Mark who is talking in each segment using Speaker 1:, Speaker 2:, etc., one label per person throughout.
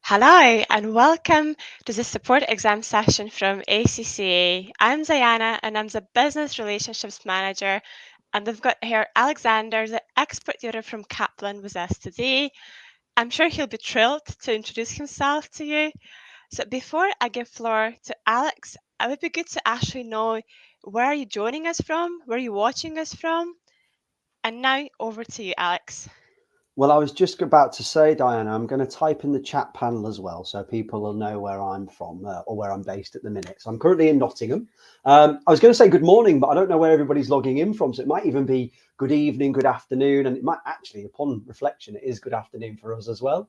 Speaker 1: Hello and welcome to the support exam session from ACCA. I'm Diana and I'm the Business Relationships Manager, and we've got here Alexander, the expert tutor from Kaplan, with us today. I'm sure he'll be thrilled to introduce himself to you. So before I give floor to Alex, it would be good to actually know, where are you joining us from? Where are you watching us from? And now over to you, Alex.
Speaker 2: Well, I was just about to say, Diana, I'm going to type in the chat panel as well so people will know where I'm from or where I'm based at the minute. So I'm currently in Nottingham. I was going to say good morning, but I don't know where everybody's logging in from. So it might even be good evening, good afternoon. And it might actually, upon reflection, it is good afternoon for us as well.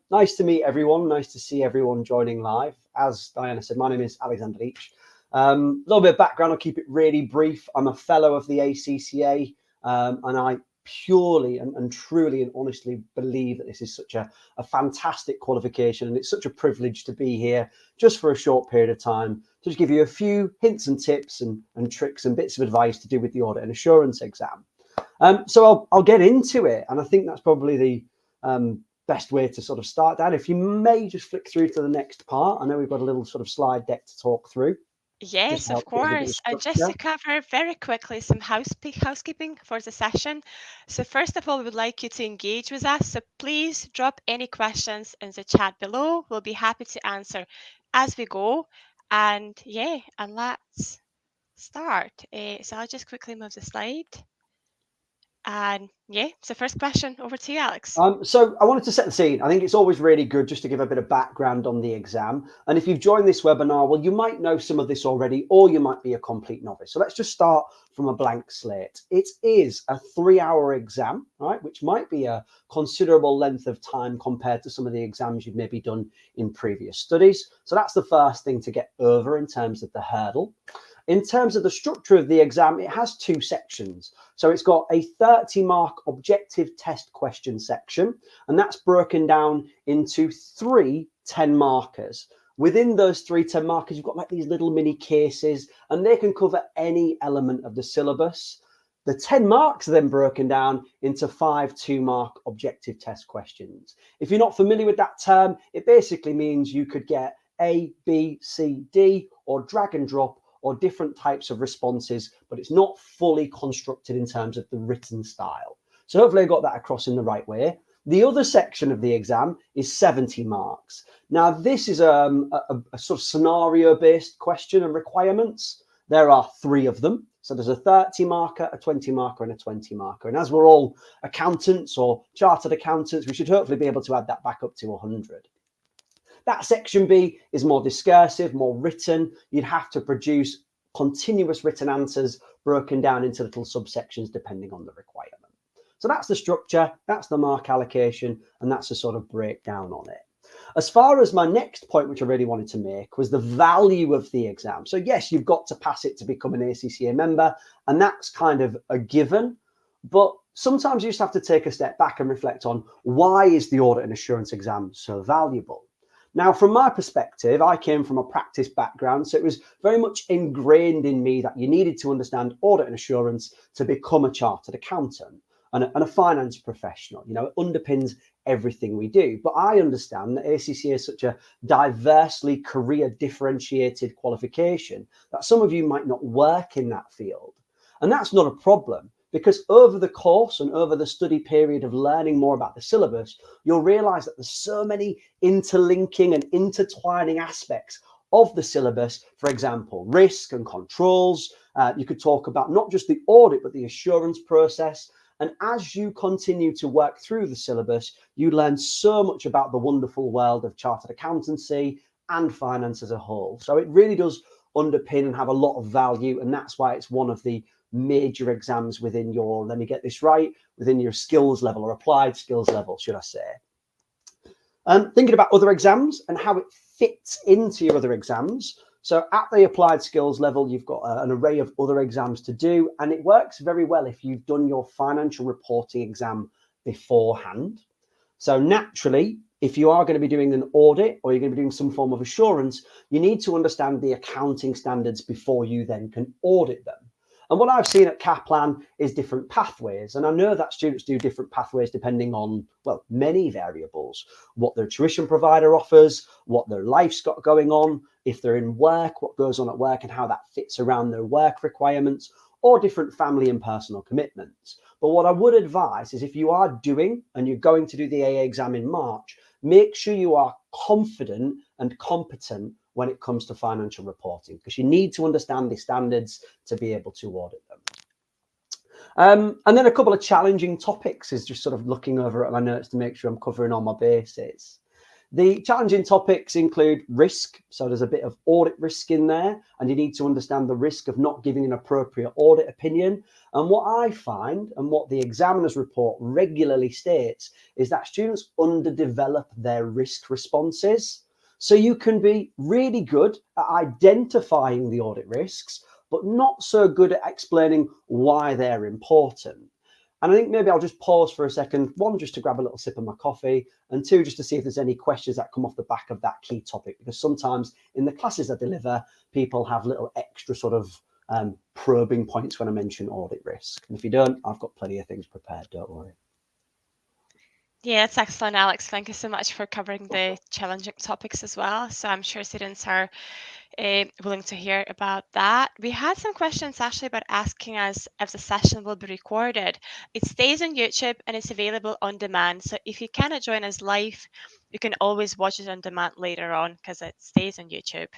Speaker 2: Nice to meet everyone. Nice to see everyone joining live. As Diana said, my name is Alexander Leach. A little bit of background. I'll keep it really brief. I'm a fellow of the ACCA and I purely and truly and honestly believe that this is such a fantastic qualification, and it's such a privilege to be here just for a short period of time to just give you a few hints and tips and tricks and bits of advice to do with the audit and assurance exam. So I'll get into it, and I think that's probably the best way to sort of start that. If you may just flick through to the next part. I know we've got a little sort of slide deck to talk through just
Speaker 1: Yes,
Speaker 2: to
Speaker 1: of
Speaker 2: help give us a bit of
Speaker 1: course. And just
Speaker 2: structure.
Speaker 1: to cover very quickly some housekeeping for the session. So first of all, we would like you to engage with us. So please drop any questions in the chat below. We'll be happy to answer as we go. And yeah, and let's start. So I'll just quickly move the slide. And yeah, so first question over to you, Alex.
Speaker 2: So I wanted to set the scene. I think it's always really good just to give a bit of background on the exam. And if you've joined this webinar, well, you might know some of this already, or you might be a complete novice. So let's just start from a blank slate. It is a 3-hour exam, right, which might be a considerable length of time compared to some of the exams you've maybe done in previous studies. So that's the first thing to get over in terms of the hurdle. In terms of the structure of the exam, it has 2 sections. So it's got a 30-mark objective test question section, and that's broken down into 3 10-markers. Within those 3 10-markers, you've got like these little mini cases, and they can cover any element of the syllabus. The 10 marks are then broken down into 5 2-mark objective test questions. If you're not familiar with that term, it basically means you could get A, B, C, D, or drag and drop, or different types of responses, but it's not fully constructed in terms of the written style. So hopefully I got that across in the right way. The other section of the exam is 70 marks. Now, this is a sort of scenario-based question and requirements. There are 3 of them. So there's a 30 marker, a 20 marker, and a 20 marker. And as we're all accountants or chartered accountants, we should hopefully be able to add that back up to 100. That section B is more discursive, more written. You'd have to produce continuous written answers broken down into little subsections depending on the requirement. So that's the structure, that's the mark allocation, and that's the sort of breakdown on it. As far as my next point, which I really wanted to make, was the value of the exam. So yes, you've got to pass it to become an ACCA member, and that's kind of a given. But sometimes you just have to take a step back and reflect on, why is the audit and assurance exam so valuable? Now, from my perspective, I came from a practice background, so it was very much ingrained in me that you needed to understand audit and assurance to become a chartered accountant and a finance professional. You know, it underpins everything we do. But I understand that ACCA is such a diversely career differentiated qualification that some of you might not work in that field. And that's not a problem, because over the course and over the study period of learning more about the syllabus, you'll realize that there's so many interlinking and intertwining aspects of the syllabus. For example, risk and controls. You could talk about not just the audit, but the assurance process. And as you continue to work through the syllabus, you learn so much about the wonderful world of chartered accountancy and finance as a whole. So it really does underpin and have a lot of value. And that's why it's one of the major exams within your, let me get this right, within your skills level, or applied skills level, should I say. Thinking about other exams and how it fits into your other exams. So at the applied skills level, you've got an array of other exams to do, and it works very well if you've done your financial reporting exam beforehand. So naturally, if you are going to be doing an audit or you're going to be doing some form of assurance, you need to understand the accounting standards before you then can audit them. And what I've seen at Kaplan is different pathways. And I know that students do different pathways depending on, well, many variables, what their tuition provider offers, what their life's got going on, if they're in work, what goes on at work and how that fits around their work requirements, or different family and personal commitments. But what I would advise is if you are doing and you're going to do the AA exam in March, make sure you are confident and competent when it comes to financial reporting, because you need to understand the standards to be able to audit them. And then a couple of challenging topics is just sort of looking over at my notes to make sure I'm covering all my bases. The challenging topics include risk. So there's a bit of audit risk in there, and you need to understand the risk of not giving an appropriate audit opinion. And what I find, and what the examiner's report regularly states, is that students underdevelop their risk responses. So you can be really good at identifying the audit risks, but not so good at explaining why they're important. And I think maybe I'll just pause for a second, one, just to grab a little sip of my coffee, and two, just to see if there's any questions that come off the back of that key topic, because sometimes in the classes I deliver, people have little extra sort of probing points when I mention audit risk. And if you don't, I've got plenty of things prepared, don't worry.
Speaker 1: Yeah, it's excellent, Alex. Thank you so much for covering the challenging topics as well. So I'm sure students are willing to hear about that. We had some questions actually about asking us if the session will be recorded. It stays on YouTube and it's available on demand. So if you cannot join us live, you can always watch it on demand later on because it stays on YouTube.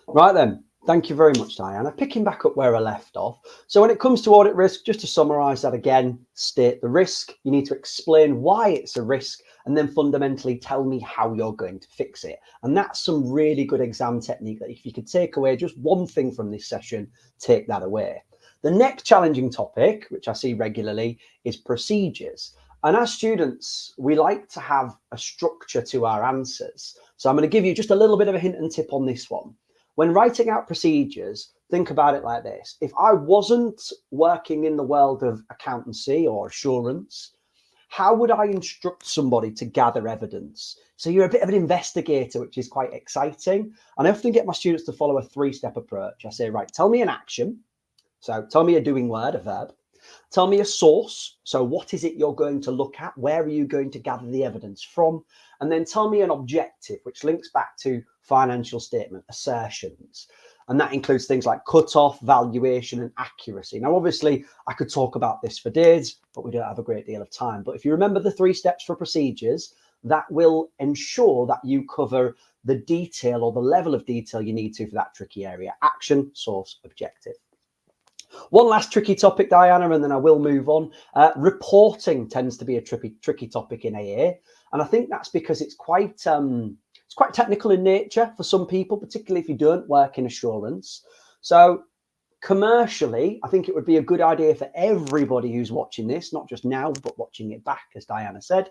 Speaker 2: Right then, thank you very much, Diana. Picking back up where I left off. So when it comes to audit risk, just to summarise that again, state the risk. You need to explain why it's a risk, and then fundamentally tell me how you're going to fix it. And that's some really good exam technique that if you could take away just one thing from this session, take that away. The next challenging topic, which I see regularly, is procedures. And as students, we like to have a structure to our answers. So I'm going to give you just a little bit of a hint and tip on this one. When writing out procedures, think about it like this. If I wasn't working in the world of accountancy or assurance, how would I instruct somebody to gather evidence? So you're a bit of an investigator, which is quite exciting. And I often get my students to follow a three-step approach. I say, right, tell me an action. So tell me a doing word, a verb. Tell me a source. So what is it you're going to look at? Where are you going to gather the evidence from? And then tell me an objective, which links back to financial statement assertions. And that includes things like cutoff, valuation, and accuracy. Now, obviously, I could talk about this for days, but we don't have a great deal of time. But if you remember the 3 steps for procedures, that will ensure that you cover the detail or the level of detail you need to for that tricky area: action, source, objective. One last tricky topic, Diana, and then I will move on. Reporting tends to be a tricky topic in AA, and I think that's because it's quite technical in nature for some people, particularly if you don't work in assurance. So commercially, I think it would be a good idea for everybody who's watching this, not just now, but watching it back, as Diana said,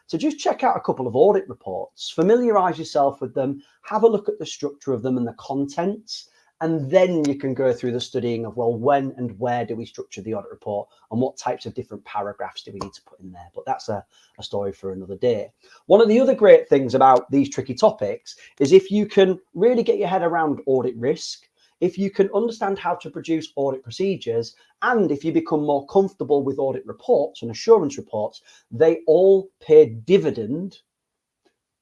Speaker 2: to just check out a couple of audit reports, familiarize yourself with them, have a look at the structure of them and the contents. And then you can go through the studying of, well, when and where do we structure the audit report and what types of different paragraphs do we need to put in there? But that's a story for another day. One of the other great things about these tricky topics is if you can really get your head around audit risk, if you can understand how to produce audit procedures, and if you become more comfortable with audit reports and assurance reports, they all pay dividend,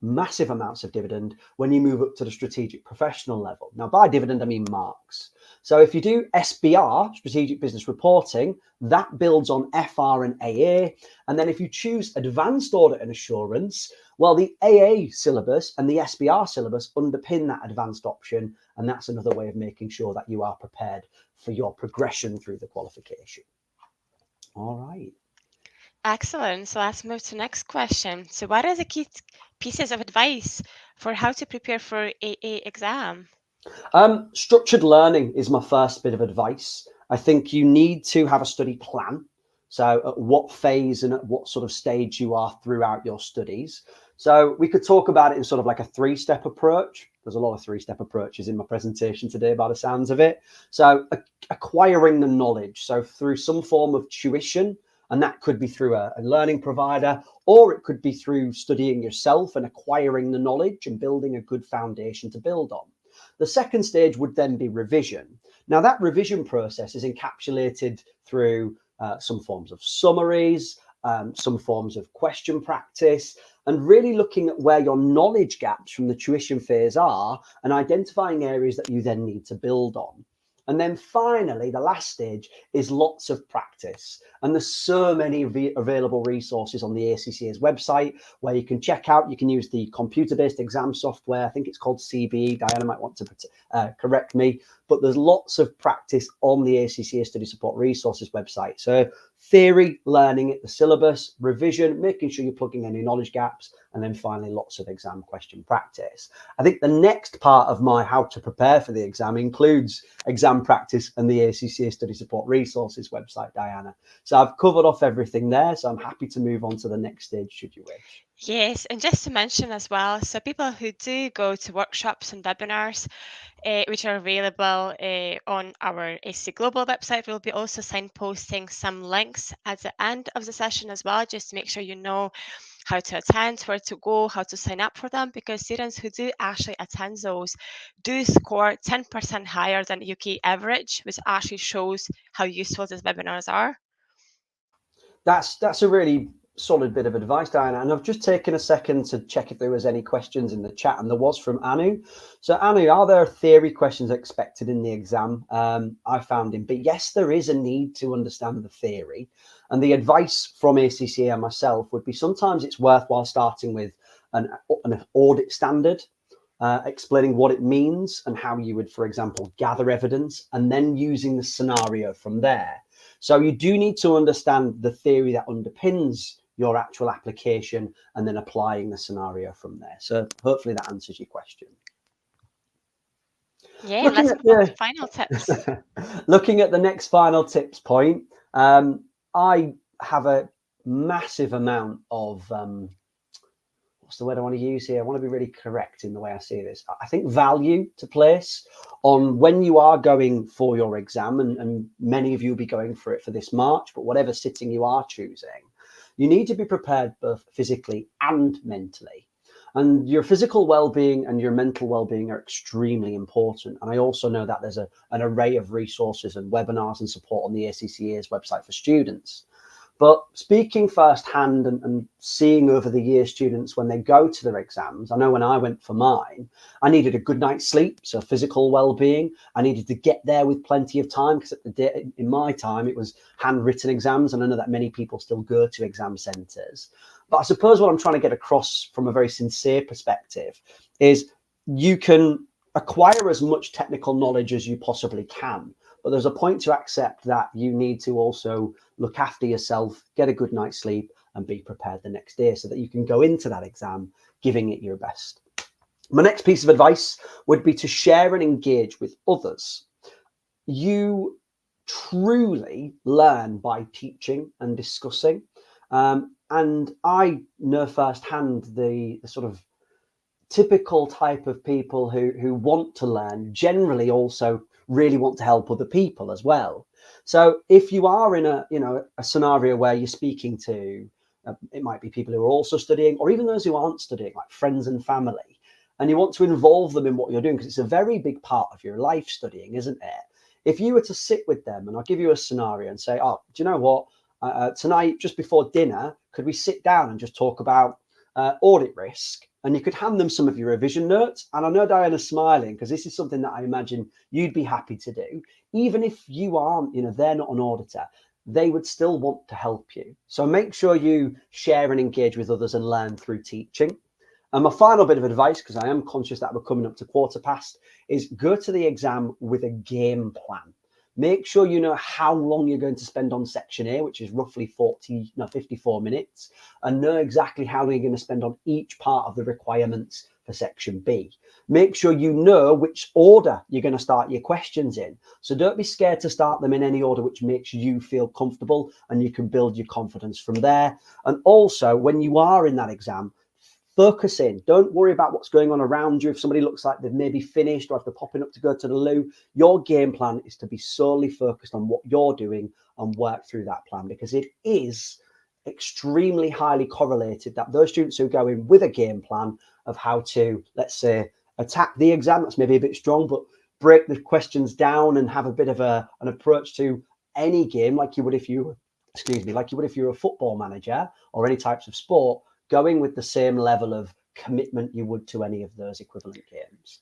Speaker 2: massive amounts of dividend, when you move up to the strategic professional level. Now, by dividend, I mean marks. So if you do SBR, strategic business reporting, that builds on FR and AA. And then if you choose advanced audit and assurance, well, the AA syllabus and the SBR syllabus underpin that advanced option. And that's another way of making sure that you are prepared for your progression through the qualification. All right.
Speaker 1: Excellent. So let's move to the next question. So what are the key pieces of advice for how to prepare for AA exam?
Speaker 2: Structured learning is my first bit of advice. I think you need to have a study plan. So at what phase and at what sort of stage you are throughout your studies. So we could talk about it in sort of like a 3-step approach. There's a lot of 3-step approaches in my presentation today by the sounds of it. So acquiring the knowledge. So through some form of tuition, and that could be through a learning provider, or it could be through studying yourself and acquiring the knowledge and building a good foundation to build on. The second stage would then be revision. Now, that revision process is encapsulated through some forms of summaries, some forms of question practice, and really looking at where your knowledge gaps from the tuition phase are and identifying areas that you then need to build on. And then finally, the last stage is lots of practice. And there's so many available resources on the ACCA's website where you can check out. You can use the computer-based exam software. I think it's called CBE. Diana might want to correct me. But there's lots of practice on the ACCA Study Support Resources website. So theory, learning it, the syllabus, revision, making sure you're plugging any knowledge gaps, and then finally lots of exam question practice. I think the next part of my how to prepare for the exam includes exam practice and the ACCA Study Support Resources website, Diana. So I've covered off everything there, so I'm happy to move on to the next stage should you wish.
Speaker 1: Yes, and just to mention as well, so people who do go to workshops and webinars, which are available on our ACCA Global website, we'll be also signposting some links at the end of the session as well, just to make sure you know how to attend, where to go, how to sign up for them, because students who do actually attend those do score 10% higher than UK average, which actually shows how useful these webinars are.
Speaker 2: That's a really solid bit of advice, Diana. And I've just taken a second to check if there was any questions in the chat, and there was from Anu. So Anu, are there theory questions expected in the exam? I found in, but yes, there is a need to understand the theory. And the advice from ACCA and myself would be sometimes it's worthwhile starting with an audit standard, explaining what it means and how you would, for example, gather evidence, and then using the scenario from there. So you do need to understand the theory that underpins your actual application and then applying the scenario from there. So hopefully that answers your question.
Speaker 1: Yeah,
Speaker 2: Looking
Speaker 1: let's
Speaker 2: at
Speaker 1: move on to
Speaker 2: the
Speaker 1: final tips.
Speaker 2: looking at the next final tips point, I have a massive amount of what's the word I want to use here? I want to be really correct in the way I see this. I think value to place on when you are going for your exam, and many of you will be going for it for this March, but whatever sitting you are choosing, you need to be prepared both physically and mentally. And your physical well-being and your mental well-being are extremely important. And I also know that there's an array of resources and webinars and support on the ACCA's website for students. But speaking firsthand and seeing over the years students when they go to their exams, I know when I went for mine, I needed a good night's sleep, so physical well-being. I needed to get there with plenty of time because in my time it was handwritten exams, and I know that many people still go to exam centres. But I suppose what I'm trying to get across from a very sincere perspective is you can acquire as much technical knowledge as you possibly can. But there's a point to accept that you need to also look after yourself, get a good night's sleep, and be prepared the next day so that you can go into that exam giving it your best. My next piece of advice would be to share and engage with others. You truly learn by teaching and discussing. And I know firsthand the sort of typical type of people who want to learn generally also really want to help other people as well. So if you are in a scenario where you're speaking to it might be people who are also studying, or even those who aren't studying, like friends and family, and you want to involve them in what you're doing, because it's a very big part of your life, studying, isn't it? If you were to sit with them, and I'll give you a scenario and say, oh, do you know what, tonight just before dinner, could we sit down and just talk about audit risk? And you could hand them some of your revision notes. And I know Diana's smiling because this is something that I imagine you'd be happy to do. Even if you aren't, they're not an auditor, they would still want to help you. So make sure you share and engage with others and learn through teaching. And my final bit of advice, because I am conscious that we're coming up to quarter past, is go to the exam with a game plan. Make sure you know how long you're going to spend on section A, which is roughly 54 minutes, and know exactly how long you're going to spend on each part of the requirements for section B. Make sure you know which order you're going to start your questions in. So don't be scared to start them in any order which makes you feel comfortable, and you can build your confidence from there. And also, when you are in that exam, focus in. Don't worry about what's going on around you. If somebody looks like they've maybe finished or if they're popping up to go to the loo, your game plan is to be solely focused on what you're doing and work through that plan, because it is extremely highly correlated that those students who go in with a game plan of how to, let's say, attack the exam, that's maybe a bit strong, but break the questions down and have a bit of an approach to any game, like you would if you were, like you would if you were a football manager or any types of sport, going with the same level of commitment you would to any of those equivalent games.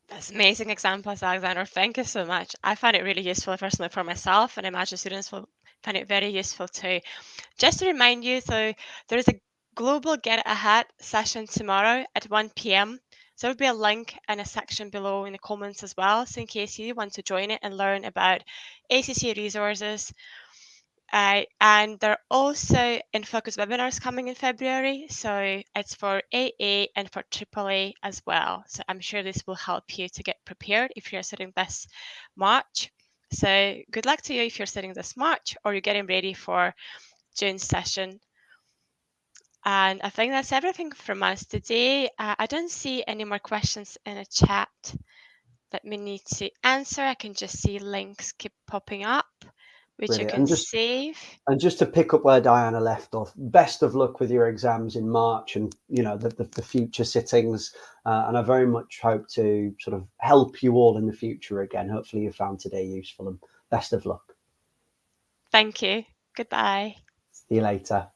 Speaker 1: That's amazing examples, Alexander. Thank you so much. I find it really useful personally for myself, and I imagine students will find it very useful too. Just to remind you, so there is a global Get It Ahead session tomorrow at 1 p.m. So there will be a link in a section below in the comments as well. So in case you want to join it and learn about ACCA resources, and there are also in focus webinars coming in February. So it's for AA and for AAA as well. So I'm sure this will help you to get prepared if you're sitting this March. So good luck to you if you're sitting this March or you're getting ready for June's session. And I think that's everything from us today. I don't see any more questions in a chat that we need to answer. I can just see links keep popping up, which you
Speaker 2: Brilliant.
Speaker 1: can save.
Speaker 2: And just to pick up where Diana left off, best of luck with your exams in March and, you know, the future sittings. And I very much hope to sort of help you all in the future again. Hopefully you found today useful, and best of luck.
Speaker 1: Thank you. Goodbye.
Speaker 2: See you later.